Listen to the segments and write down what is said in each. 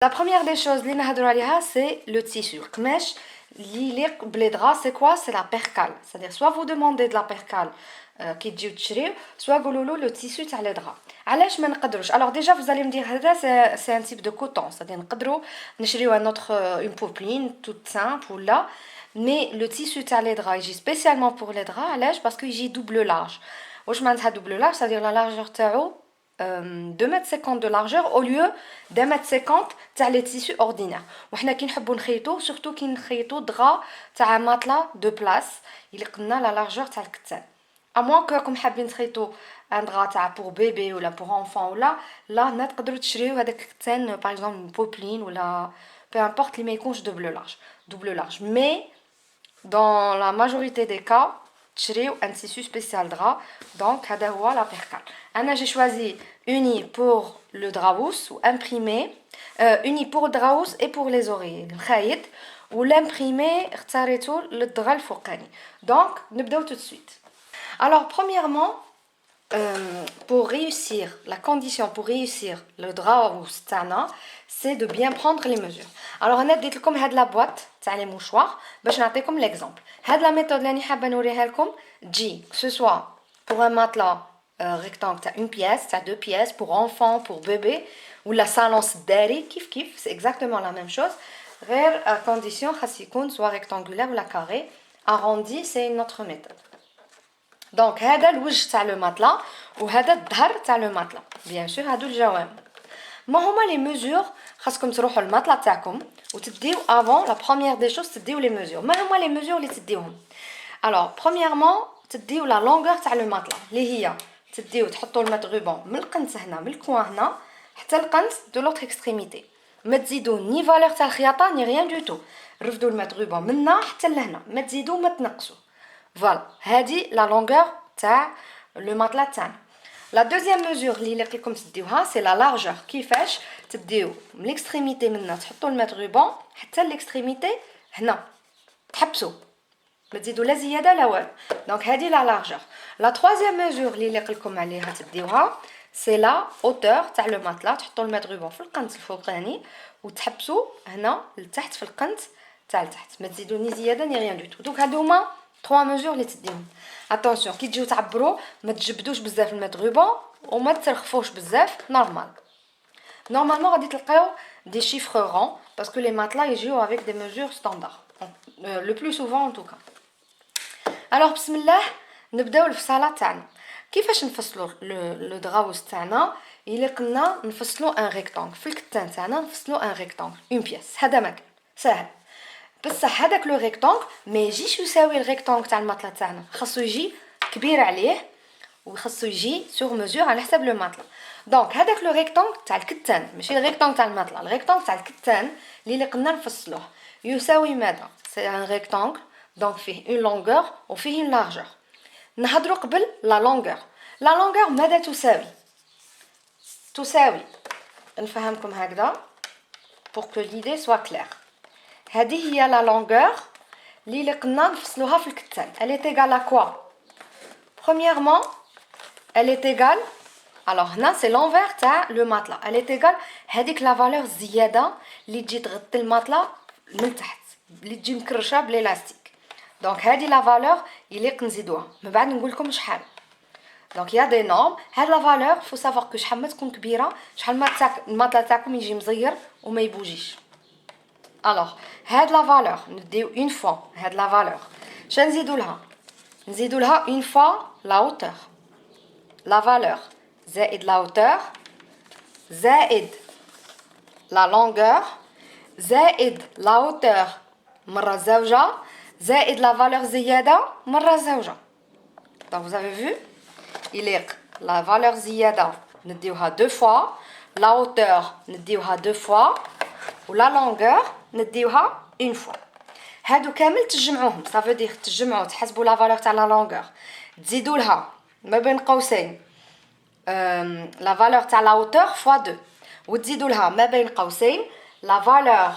La première des choses اللي نهضروا عليها c'est le tissu. القماش اللي يليق بلي دغا c'est quoi? C'est la percale. C'est-à-dire soit vous demandez de la percale كي تجيو تشريو soit قولوا له le tissu تاع لي دغا. علاش ما نقدروش؟ Alors déjà vous allez me dire هذا c'est un type de coton. C'est-à-dire نقدروا نشريو un autre une popeline toute simple ou là mais le tissu تاع لي دغا يجي spécialement pour les draps علاش؟ parce que يجي double large. واش معناتها double large? C'est-à-dire la largeur تاعو 2,50 m de largeur au lieu d'1,50 m تاع les tissus ordinaires. وحنا كي نحبوا نخيطوا surtout كي نخيطوا دغا تاع ماتلا دو بلاس يليق لنا لا لارجور تاع الكتان. à moins que راكم حابين تخيطوا ان دغا تاع pour bébé ولا pour enfant ولا لا تقدروا تشريو هذاك الكتان par exemple بوبلين ولا peu importe اللي ما يكونش double large mais dans la majorité des cas تشريو un tissu spécial drap donc هذا هو la percale. Anna j'ai choisi uni pour le draous ou imprimé uni pour le draous et pour les oreillers الخيط والimprimé اختاريته للدغا الفوقاني. donc نبداو tout de suite. alors premièrement pour réussir la condition pour réussir le draous تاعنا c'est de bien prendre les mesures. alors انا ديت لكم هاد لا بواط تاع لي مouchoirs باش نعطيكم l'exemple. هاد لا méthode اللي حابه نوريها لكم تجي que ce soit pour un matelas rectangle تاع une pièce تاع deux pièces pour enfant pour bébé ou la salon داري كيف c'est exactement la même chose غير à condition خاص يكون soit rectangulaire ou la carré arrondi c'est une autre méthode. donc هذا الوجه تاع لو ماتلا وهذا الظهر تاع لو ماتلا bien sûr هادو الجوانب. ما هما لي ميزور خاصكم تروحوا للماتلا تاعكم وتديو avant la première des choses تديو لي ميزور. ما هما لي ميزور اللي تديوهم؟ alors premièrement تديو لا لونغور تاع لو ماتلا اللي هي تديو تحطوا المات غوبون من القنت هنا من الكوان هنا حتى القنت دو لوتر اكستريميتي. ما تزيدوا ني فالور تاع الخياطه ني ريان دو تو. رفدوا المات غوبون من هنا حتى لهنا ما تزيدوا ما تنقصوا. فوالا هذه لا لونغور تاع لو ماتلا تاعنا. لا دوزيام ميزور اللي لقيكم تديوها سي لا لارجور. كيفاش تديو من ليكستريميتي من هنا تحطوا المات غوبون حتى ليكستريميتي هنا تحبسوا ما تزيدوا لا زياده لا والو. دونك هذه لا لارجور. لا troisième mesure اللي لقيكم عليها تديوها سي لا اوتور تاع لو ماتلا. تحطوا المات غوبون في القنت الفوقاني وتحبسوا هنا لتحت في القنت تاع لتحت ما تزيدوا ني زياده ني ريان دو تو. دونك هادو هما 3 mesures اللي تديهم. اتونسيون كي تجيو تعبروا ما تجبدوش بزاف المات غوبون وما ترخفوش بزاف نورمال. normalement غادي تلقاو des chiffres ronds parce que les matelas يجيو avec des mesures standards le plus souvent en tout cas. alors بسم الله نبداو الفصاله تاعنا. كيفاش نفصلوا لو دراوس تاعنا؟ يليق لنا نفصلوا ان ريكتانغل في الكتان تاعنا نفصلوا ان ريكتانغل اون بياس. هذا مكان ساهل بصح هذاك لو ريكتانغل ما يجيش يساوي الريكتانغل تاع الماتلا تاعنا خاصو يجي كبير عليه وخاصو يجي سور ميزور على حساب لو ماتلا. دونك هذاك لو ريكتانغل تاع الكتان ماشي الريكتانغل تاع الماتلا. الريكتانغل تاع الكتان اللي لقنا نفصلوه يساوي ماذا؟ سي ان ريكتانغل دونك فيه اون لونغور وفيه اون لارجور. نهضروا قبل لا لونغور. لا لونغور ماذا تساوي نفهمكم هكذا pour que l'idée soit claire. هذه هي لا لونغور اللي لقنا نفصلوها في الكتان. elle est égale à quoi? premièrement elle est égale alors هنا c'est l'envers تاع لو ماتلا. elle est égale هذيك لا فالور زياده اللي تجي تغطي الماتلا من تحت اللي تجي مكرشه بلاستيك. دونك هذه لا فالور يليق نزيدوها من بعد نقول لكم شحال. دونك يا دي نورم. هاد لا فالور فو سافوار كو شحال ما تكون كبيره شحال ما الماتلا تاعكم يجي مزير وما يبوجيش. alors هاد لا فالور نديو اون فوا هاد لا فالور شنو نزيدو لها اون فوا لا هوتور. لا فالور زائد لا هوتور زائد لا لونغور زائد لا هوتور مره زوجه زائد لا فالور زياده مره زوجه. donc vous avez vu يليق لا فالور زياده نديوها دو فوا لا هوتور نديوها دو فوا ولا لونغور نديوها اون فوا. هادو كامل تجمعوهم صافي دير تجمعوا تحسبوا لا فالور تاع لا لونغور تزيدوا لها ما بين قوسين لا فالور تاع لا هوتور فوا 2 وتزيدوا لها ما بين قوسين لا فالور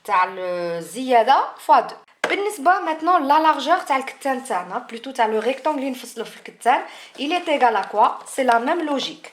تاع الزياده فوا 2. بالنسبه maintenant لا لارجور تاع الكتان تاعنا بلوتو تاع لو ريكتانغل اللي نفصلو في الكتان il est égal à quoi? c'est la même logique.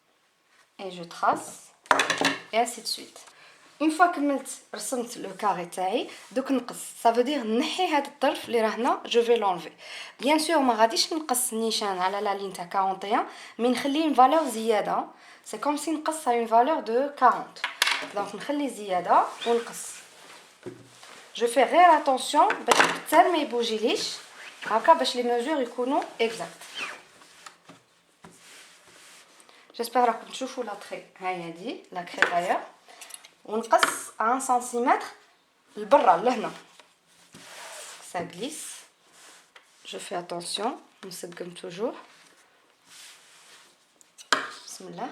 et je trace et ainsi de suite. Une fois كملت رسمت le carré تاعي دوك نقص. Ça veut dire نحي هذا الطرف اللي راه هنا je vais l'enlever. Bien sûr ما غاديش نقص نيشان على لا لين تاع 41 مي نخلي une valeur زياده. C'est comme si نقص à une valeur de 40. Donc نخلي زياده ونقص. Je fais غير attention باش حتى ما يبوجيليش هكا باش les mesures يكونوا exact. J'espère راكم تشوفوا لا تري. هاي هادي لا كريتاير ونقص 1 سنتيمتر لبرا لهنا. Ça glisse. Je fais attention. نسقم toujours. بسم الله.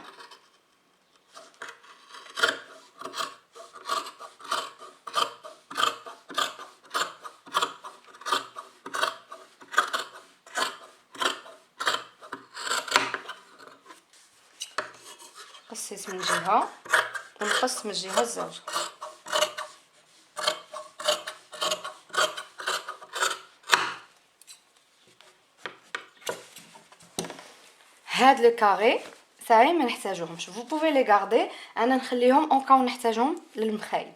نقص من جهة ونقص من الجهة الزوجة. هاد لو كاري تاعي ما نحتاجوهمش. Vous pouvez les garder. انا نخليهم اون كاو نحتاجهم للمخايد.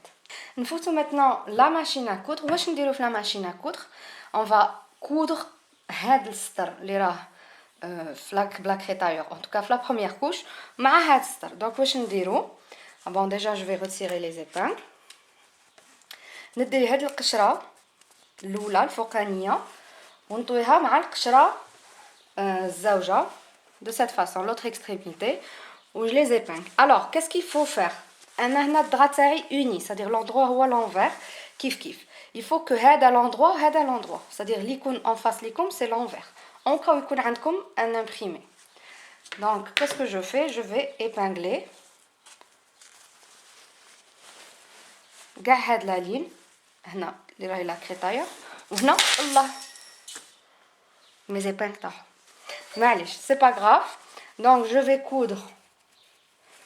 نفوتو maintenant لا ماشين ا كودر. واش نديرو في لا ماشين ا كودر؟ on va coudre هاد السطر اللي راه في بلا كريتايور en tout cas في لا بروميير كوش مع هاد السطر. دونك واش نديرو؟ bon déjà je vais retirer les épingles. ندير هاد القشره الاولى الفوقانيه ونطويها مع القشره الزوجه de cette façon l'autre extrémité où je les épingle. Alors qu'est-ce qu'il faut faire? انا هنا الدرا تاعي uni, c'est-à-dire l'endroit هو l'envers كيف كيف. il faut que هذا l'endroit هذا l'endroit, c'est-à-dire اللي يكون en face ليكم c'est l'envers en cas où يكون عندكم un imprimé. Donc qu'est-ce que je fais? Je vais épingler كاع هاد لا لين هنا اللي راهي لا كريتاير وهنا الله mes épingles طاحوا معليش c'est pas grave. donc je vais coudre,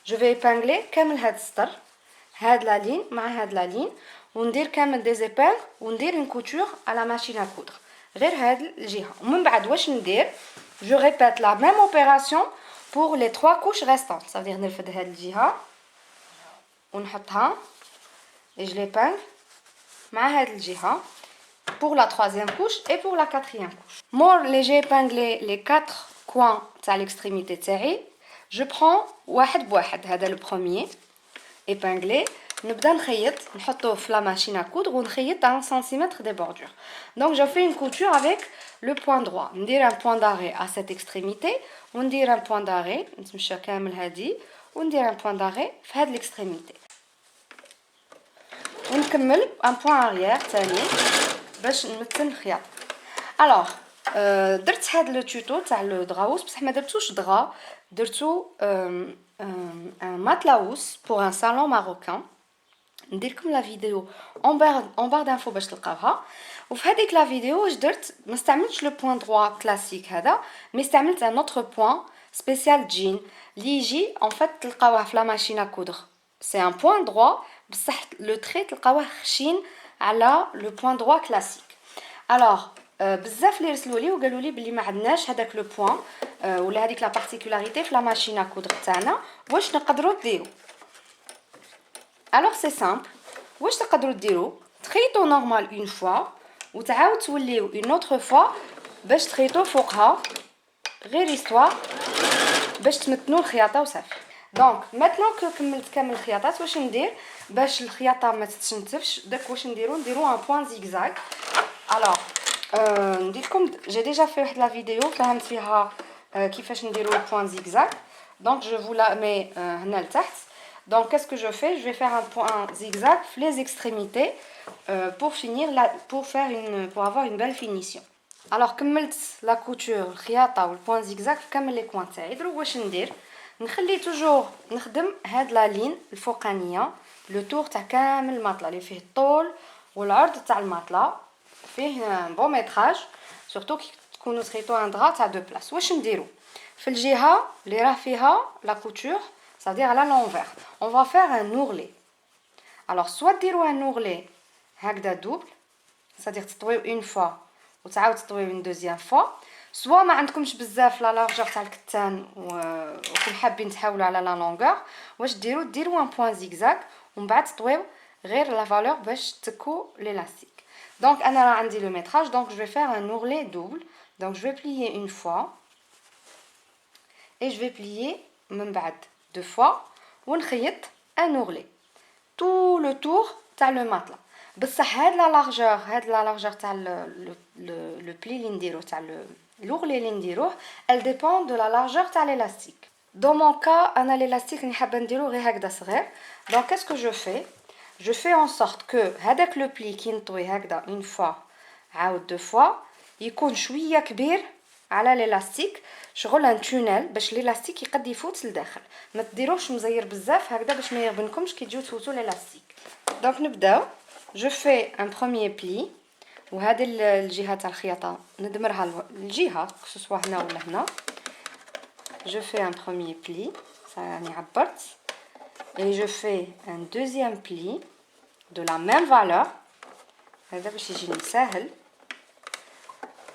je vais épingler كامل هاد السطر هاد لا لين مع هاد لا لين وندير كامل دي زيبانغ وندير une couture à la machine à coudre غير هاد الجهه. ومن بعد واش ندير؟ je répète la même opération pour les 3 couches restantes, ça veut dire نرفد هاد الجهه ونحطها et je l'épingle مع هاد الجهه pour la 3e couche et pour la 4e couche. Moi j'ai épinglé les 4 coins تاع l'extrémité تاعي. je prends واحد بواحد. هذا le premier épinglé. نبدا نخيط نحطوه في la machine à coudre ونخيط à 1 cm des bordures. donc je fais une couture avec le point droit. ندير un point d'arrêt à cette extrémité وندير un point d'arrêt نتمشى كامل هادي وندير un point d'arrêt في هاد l'extrémité ونكمل un point arrière ثاني باش نمتن الخياط. الوغ درت هاد لو توتو تاع لو دراوس بصح ما درتوش دغا درتو ان ماتلاوس بور ان صالون ماروكان. ندير لكم لا فيديو اون بار دانفو باش تلقاوها. وفي هذيك لا فيديو واش درت ما استعملتش لو بوين دروا كلاسيك هذا مي استعملت ان اوتر بوين سبيسيال جين اللي يجي ان فات تلقاوه في لا ماشين ا كودر. سي ان بوين دروا بصح لو تري تلقاوه خشين على لو بوين دروا كلاسيك. الوغ بزاف اللي رسلوا لي وقالوا لي بلي ما عندناش هذاك لو بوين ولا هذيك لا بارتيكولاريتي في لا ماشين ا كودر تاعنا واش نقدروا ديروا. الوغ سي سامبل. واش تقدروا ديروا؟ تخيطوا نورمال اون فوا وتعاود توليو اون اوتر فوا باش تخيطوا فوقها غير هيستوار باش تمتنوا الخياطه وصافي. دونك ماتنون كو كملت كامل الخياطات واش ندير باش الخياطه ما تتشنتفش؟ داك واش نديرو ان بوين زيغزاغ. الوغ ندير لكم جي ديجا في واحد لا فيديو فهمت فيها كيفاش نديرو البوين زيغزاغ. دونك جو فو لا مي هنا لتحت. Donc qu'est-ce que je fais? Je vais faire un point zigzag les extrémités pour avoir une belle finition. Alors كملت la couture الخياطه والبوين زيغزاغ في كامل لي كوان تاعي. دروك واش ندير؟ نخلي توجور نخدم هاد لا لين الفوقانيه لو تور تاع كامل الماطله اللي فيه الطول والعرض تاع الماطله فيه بون ميتراج سورتو كي تكونوا تخيطوا ان درا تاع دو بلاص. واش نديرو؟ في الجهه اللي راه فيها لا كوتور c'est-à-dire à l'envers on va faire un ourlet. alors soit ديروا un ourlet هكذا double c'est-à-dire تطويو une fois وتعاود تطويو une deuxième fois, سوا ما عندكمش بزاف لا لارجور تاع الكتان وكون حابين تحاولوا على لا لونغور، واش ديروا ان بوين زيكزاك ومن بعد تطويو غير لا فالور باش تكو l'élastique. Donc انا راه عندي لو métrage, donc je vais faire un ourlet double. Donc je vais plier une fois et je vais plier من بعد deux fois ونخيط un ourlet tout le tour تاع le matelas. بصح هاد لا لارجور تاع لو بلي اللي نديروه تاع l'ourlet اللي نديروه elle dépend de la largeur تاع l'élastique. Dans mon cas انا l'élastique اللي حابه نديرو غير هكذا صغير. Donc qu'est-ce que je fais? Je fais en sorte que هذاك لو بلي كي نطوي هكذا une fois عاود deux fois يكون شويه كبير على l'élastique, شغل ان تونيل باش l'élastique يقد يفوت لداخل. ما تديروش مزير بزاف هكذا باش ما يغبنكمش كي تجيو تفوتوا l'élastique. Donc نبداو. Je fais un premier pli وهذه الجهه تاع الخياطه ندمرها الجهه سواء هنا ولا هنا. Je fais un premier pli, ça يعني عبرت. Et je fais un deuxième pli de la même valeur. هذا باش يجيني ساهل.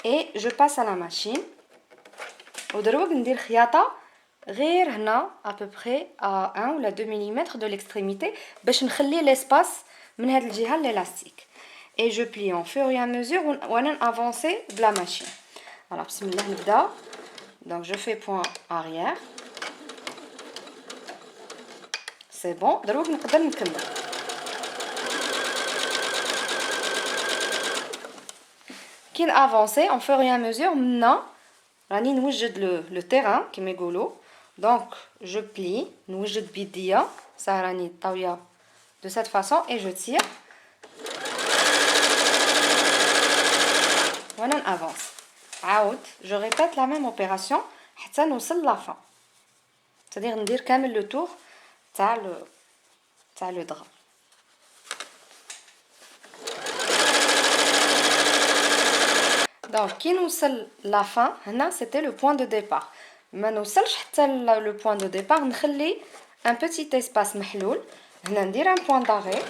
Et je passe à la machine. ودروك ندير خياطه غير هنا à peu près à 1 ou 2 mm de l'extrémité باش نخلي l'espace من هذه الجهه l'élastique. Et je plie en fur et à mesure وانا avancer de la machine. Alors بسم الله نبدا. Donc je fais point arrière. C'est bon. دروك نقدر نكمل. كي نافونسي en fur et à mesure منا راني نوجد لو تيران كيما يقولوا. Donc je plie, نوجد بيديا صح راني طاويه de cette façon et je tire. وانا نافونس. عاود je répète la même opération حتى نوصل la fin. C'est-à-dire ندير كامل لو tour تاع لو drap. Donc كي نوصل la fin هنا c'était le point de départ. ما نوصلش حتى le point de départ نخلي un petit espace محلول. هنا ندير un point d'arrêt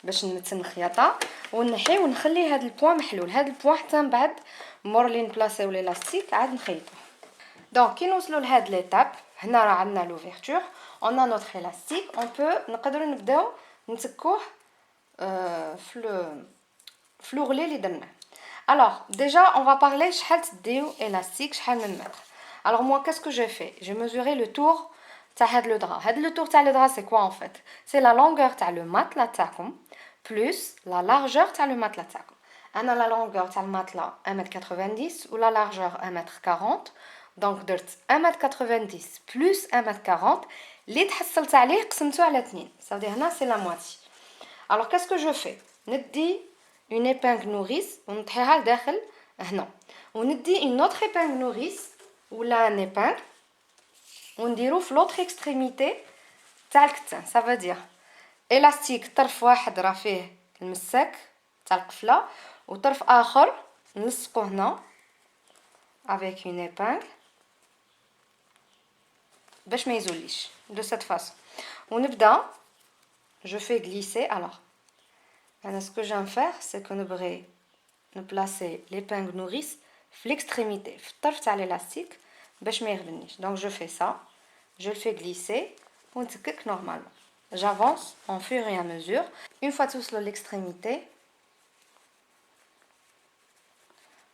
باش نمتن الخياطه ونحي ونخلي هذا البوان محلول. هذا البوان حتى من بعد مور لي نبلاصيو l'élastique عاد نخيطو. دونك كي نوصلوا لهاد ليتاب هنا راه عندنا لوفيرتور اون ا نوتر élastique اون بو نقدروا نبداو نتكوه في لوغلي اللي درناه. Alors déjà on va parler شحال تديو élastique شحال من متر. Alors moi qu'est-ce que j'ai fait? J'ai mesuré le tour تاع هاد لو drap. هاد لو tour تاع لو drap c'est quoi en fait? C'est la longueur تاع le matelas تاعكم plus la largeur تاع le matelas تاعكم. انا la longueur تاع الماتلا 1m90 و la largeur 1m40. Donc درت 1m90 plus 1m40 اللي تحصلت عليه قسمته على 2. Ça veut dire هنا c'est la moitié. Alors qu'est-ce que je fais? ندي une épingle nourrice ونطيها لداخل هنا وندي une autre épingle nourrice ولا un épingle ونديرو في l'autre extrémité تاع الكتان. Ça veut dire élastique طرف واحد راه فيه المساك تاع القفله وطرف اخر نلصقو هنا avec une épingle باش ما يزوليش de cette façon. ونبدا je fais glisser. Alors ce que j'aime faire c'est que نبغي نبلاصي l'épingle nourrice في l'extrémité في الطرف تاع l'élastique باش ما يغبنيش. Donc je fais ça, je le fais glisser ونتكك normalement. J'avance en fur et à mesure. Une fois توصلوا l'extrémité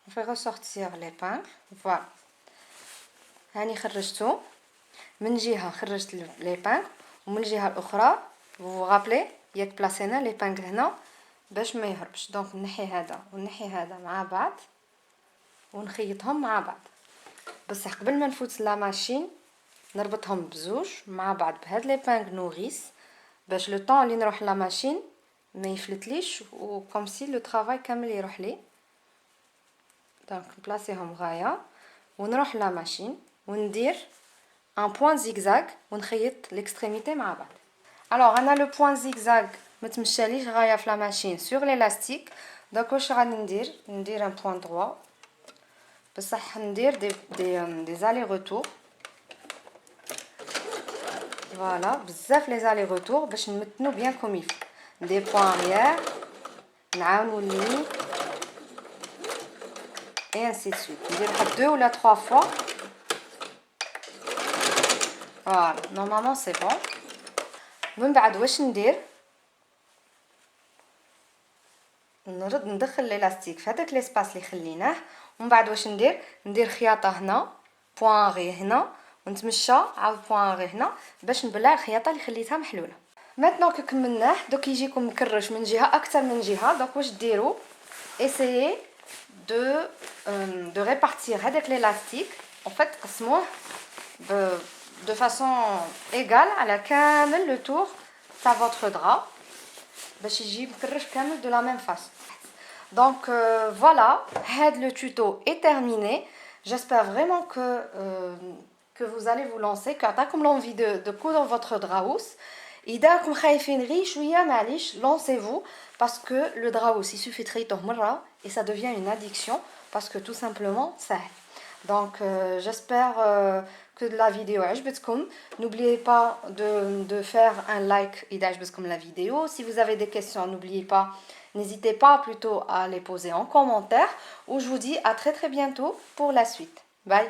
on fait ressortir l'épingle. Voilà. هاني خرجته من جهه خرجت l'épingle ومن الجهه الاخرى vous vous rappelez ياك بلاصينا l'épingle هنا باش ما يهربش. دونك نحي هذا ونحي هذا مع بعض ونخيطهم مع بعض. بصح قبل ما نفوت لا ماشين نربطهم بزوج مع بعض بهاد l'épingle nourrice باش لو طون اللي نروح لا ماشين ما يفلتليش و comme si le travail كامل يروح لي. دونك نبلاصيهم غايه ونروح لا ماشين وندير un point zigzag ونخيط l'extrémité مع بعض. Alors انا لو point zigzag ما تمشاليش غايه في لا ماشين sur l'élastique. دونك واش غادي ندير un point droit بصح ندير des allers-retours. Voilà بزاف les allers-retours باش نمتنو bien comme il faut. Des points arrière نعاونوا لي et ainsi de suite. ندير واحد 2 ولا 3 fois. Voilà, normalement c'est bon. من بعد واش ندير؟ نرد ندخل الاستيك في هذاك ليسباس اللي خليناه، ومن بعد واش ندير خياطه هنا بوانغي هنا ونتمشى عاود بوانغي هنا باش نبلع الخياطه اللي خليتها محلوله. maintenant que كملناه دوك يجيكم مكرش من جهه اكثر من جهه. دونك واش ديروا؟ essayez de répartir هذاك l'élastique en fait قسموه de façon égale على كامل le tour تاع votre drap باش يجي مكرش كامل de la même façon. Donc voilà, le tuto est terminé. J'espère vraiment que vous allez vous lancer, que comme l'envie de coudre votre draous. إذا كنتم خايفين غير شوية معليش lancez-vous parce que le draous il suffit تخيطوه مرة et ça devient une addiction parce que tout simplement سهل. Donc j'espère que la vidéo عجبتكم. N'oubliez pas de faire un like إذا عجبتكم la vidéo. Si vous avez des questions, n'oubliez pas, n'hésitez pas plutôt à les poser en commentaire. Ou je vous dis à très très bientôt pour la suite. Bye.